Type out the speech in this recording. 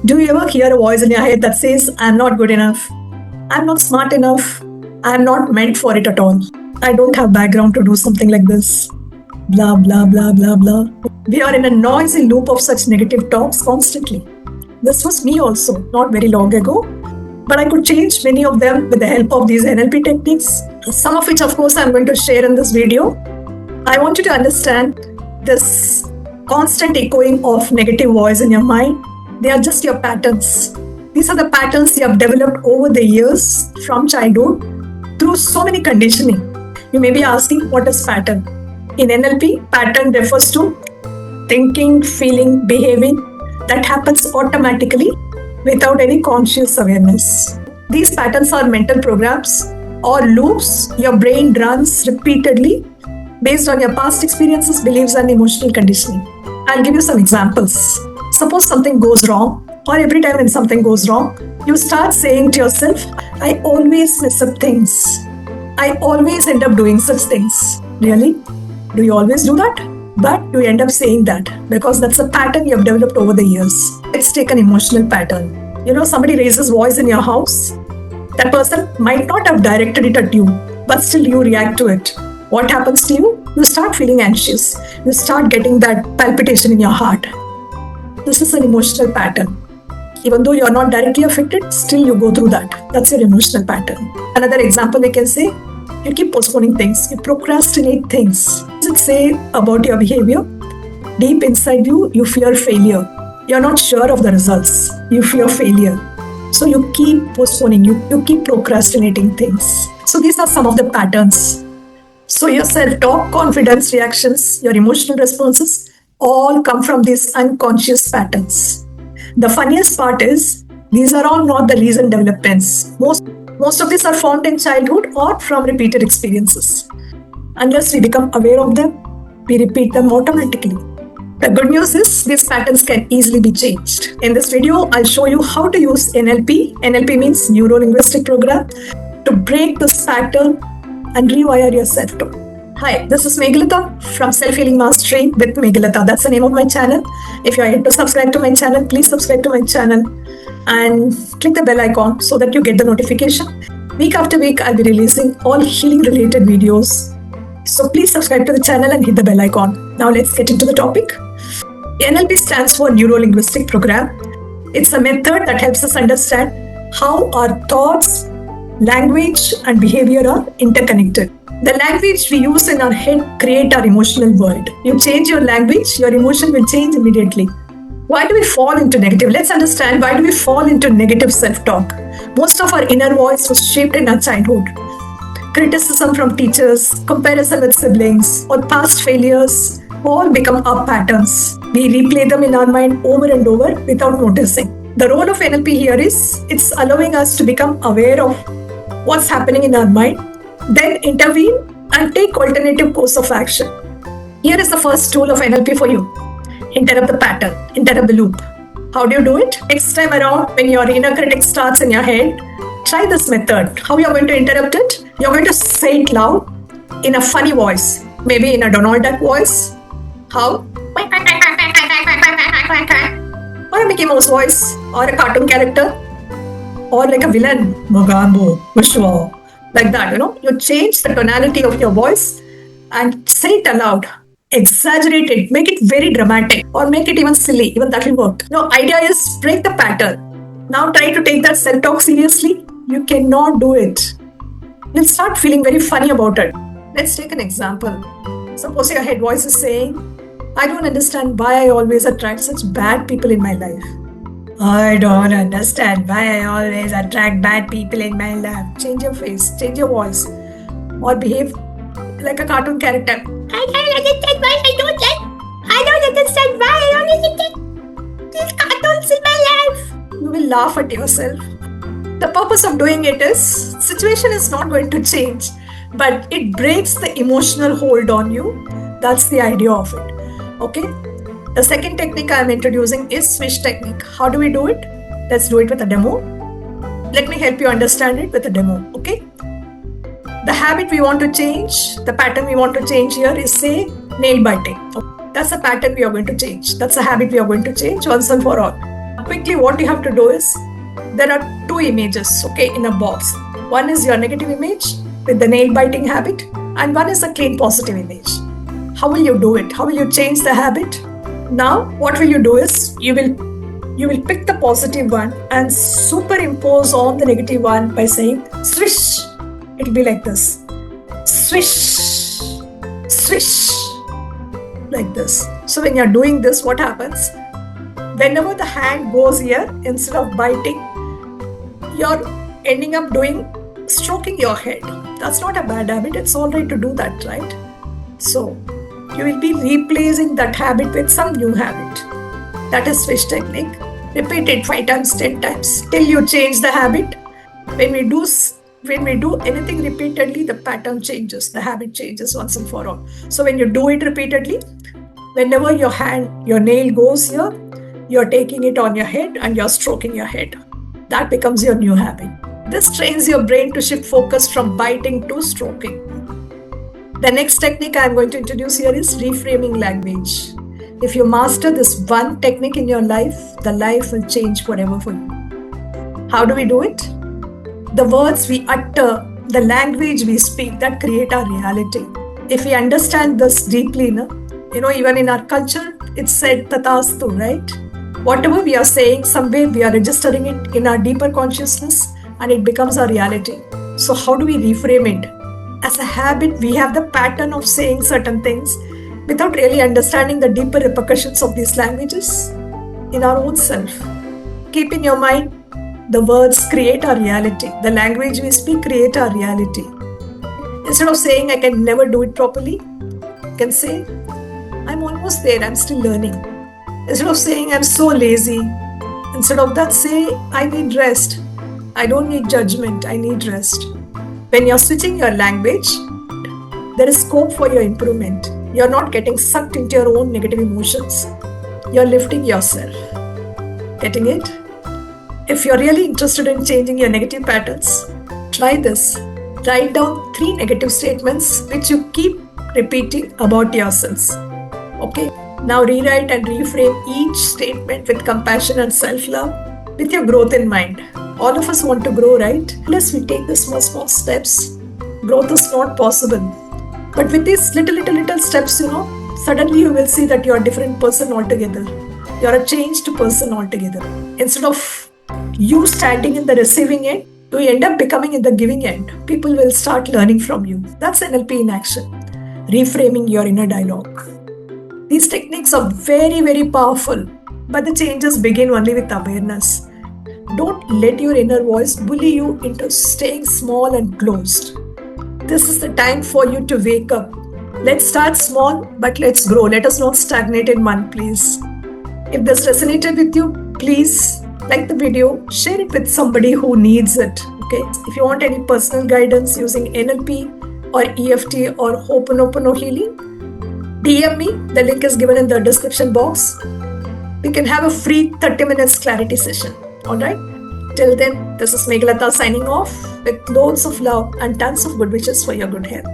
Do you ever hear a voice in your head that says, I'm not good enough, I'm not smart enough, I'm not meant for it at all, I don't have background to do something like this, blah, blah, blah, blah, blah. We are in a noisy loop of such negative talks constantly. This was me also, not very long ago, but I could change many of them with the help of these NLP techniques, some of which, of course, I'm going to share in this video. I want you to understand this constant echoing of negative voice in your mind. They are just your patterns. These are the patterns you have developed over the years from childhood through so many conditioning. You may be asking, what is pattern? In NLP, pattern refers to thinking, feeling, behaving that happens automatically without any conscious awareness. These patterns are mental programs or loops your brain runs repeatedly based on your past experiences, beliefs, and emotional conditioning. I'll give you some examples. Suppose something goes wrong, or every time when something goes wrong, you start saying to yourself, I always mess up things. I always end up doing such things. Really? Do you always do that? But do you end up saying that? Because that's a pattern you have developed over the years. Let's take an emotional pattern. Somebody raises voice in your house. That person might not have directed it at you, but still you react to it. What happens to you? You start feeling anxious. You start getting that palpitation in your heart. This is an emotional pattern. Even though you are not directly affected, still you go through that. That's your emotional pattern. Another example we can say, you keep postponing things. You procrastinate things. What does it say about your behavior? Deep inside you, you fear failure. You're not sure of the results. You fear failure. So you keep postponing. You keep procrastinating things. So these are some of the patterns. So your self-talk, confidence, reactions, your emotional responses all come from these unconscious patterns. The funniest part is, these are all not the recent developments. Most of these are formed in childhood or from repeated experiences. Unless we become aware of them, we repeat them automatically. The good news is, these patterns can easily be changed. In this video, I'll show you how to use NLP. NLP means Neuro-Linguistic Program, to break this pattern and rewire your self-talk. Hi, this is Meghalatha from Self-Healing Mastery with Meghalatha. That's the name of my channel. If you are yet to subscribe to my channel, please subscribe to my channel and click the bell icon so that you get the notification. Week after week, I'll be releasing all healing-related videos. So please subscribe to the channel and hit the bell icon. Now let's get into the topic. NLP stands for Neuro-Linguistic Program. It's a method that helps us understand how our thoughts, language, and behavior are interconnected. The language we use in our head creates our emotional world. You change your language, your emotion will change immediately. Why do we fall into negative? Let's understand, why do we fall into negative self-talk? Most of our inner voice was shaped in our childhood. Criticism from teachers, comparison with siblings, or past failures all become our patterns. We replay them in our mind over and over without noticing. The role of NLP here is, it's allowing us to become aware of what's happening in our mind, then intervene and take alternative course of action. Here is the first tool of NLP for you. Interrupt the pattern, interrupt the loop. How do you do it? Next time around, when your inner critic starts in your head, try this method. How you are going to interrupt it? You're going to say it loud in a funny voice, maybe in a Donald Duck voice. How? Or a Mickey Mouse voice, or a cartoon character, or like a villain, Magambo, Vishwa, like that, You change the tonality of your voice and say it aloud. Exaggerate it, make it very dramatic, or make it even silly, even that will work. Idea is break the pattern. Now try to take that self-talk seriously. You cannot do it. You'll start feeling very funny about it. Let's take an example. Suppose your head voice is saying, I don't understand why I always attract such bad people in my life. I don't understand why I always attract bad people in my life. Change your face, change your voice, or behave like a cartoon character. I don't understand why I don't like. I don't understand why I only get these cartoons in my life. You will laugh at yourself. The purpose of doing it is, situation is not going to change, but it breaks the emotional hold on you. That's the idea of it. Okay? The second technique I am introducing is switch technique. How do we do it? Let's do it with a demo. Let me help you understand it with a demo. Okay? The habit we want to change, the pattern we want to change here is, say, nail biting. That's a pattern we are going to change. That's a habit we are going to change once and for all. quickly what you have to do is, there are two images, okay, in a box. One is your negative image with the nail biting habit, and one is a clean positive image. How will you do it? How will you change the habit? Now, what will you do is, you will pick the positive one and superimpose on the negative one by saying swish. It will be like this. Swish, swish, like this. So when you're doing this, what happens? Whenever the hand goes here, instead of biting, you're ending up stroking your head. That's not a bad habit. It's all right to do that, right? So you will be replacing that habit with some new habit. That is swish technique. Repeat it 5 times, 10 times till you change the habit. When we do anything repeatedly, the pattern changes, the habit changes once and for all. So when you do it repeatedly, whenever your nail goes here, you're taking it on your head and you're stroking your head. That becomes your new habit. This trains your brain to shift focus from biting to stroking. The next technique I'm going to introduce here is reframing language. If you master this one technique in your life, the life will change forever for you. How do we do it? The words we utter, the language we speak, that create our reality. If we understand this deeply, even in our culture, it's said tatastu, right? Whatever we are saying, somewhere we are registering it in our deeper consciousness and it becomes our reality. So how do we reframe it? As a habit, we have the pattern of saying certain things without really understanding the deeper repercussions of these languages in our own self. Keep in your mind, the words create our reality. The language we speak create our reality. Instead of saying, I can never do it properly, you can say, I'm almost there, I'm still learning. Instead of saying, I'm so lazy, instead of that, say, I need rest. I don't need judgment, I need rest. When you're switching your language, there is scope for your improvement. You're not getting sucked into your own negative emotions. You're lifting yourself. Getting it? If you're really interested in changing your negative patterns, try this. Write down 3 negative statements which you keep repeating about yourselves. Okay? Now rewrite and reframe each statement with compassion and self-love with your growth in mind. All of us want to grow, right? Unless we take the small steps, growth is not possible. But with these little steps, suddenly you will see that you're a different person altogether. You're a changed person altogether. Instead of you standing in the receiving end, you end up becoming in the giving end. People will start learning from you. That's NLP in action. Reframing your inner dialogue. These techniques are very, very powerful, but the changes begin only with awareness. Don't let your inner voice bully you into staying small and closed. This is the time for you to wake up. Let's start small, but let's grow. Let us not stagnate in one place. If this resonated with you, please like the video, share it with somebody who needs it. Okay? If you want any personal guidance using NLP or EFT or Ho'oponopono healing, DM me. The link is given in the description box. We can have a free 30 minutes clarity session. Alright? Till then, this is Meghalatha signing off with loads of love and tons of good wishes for your good health.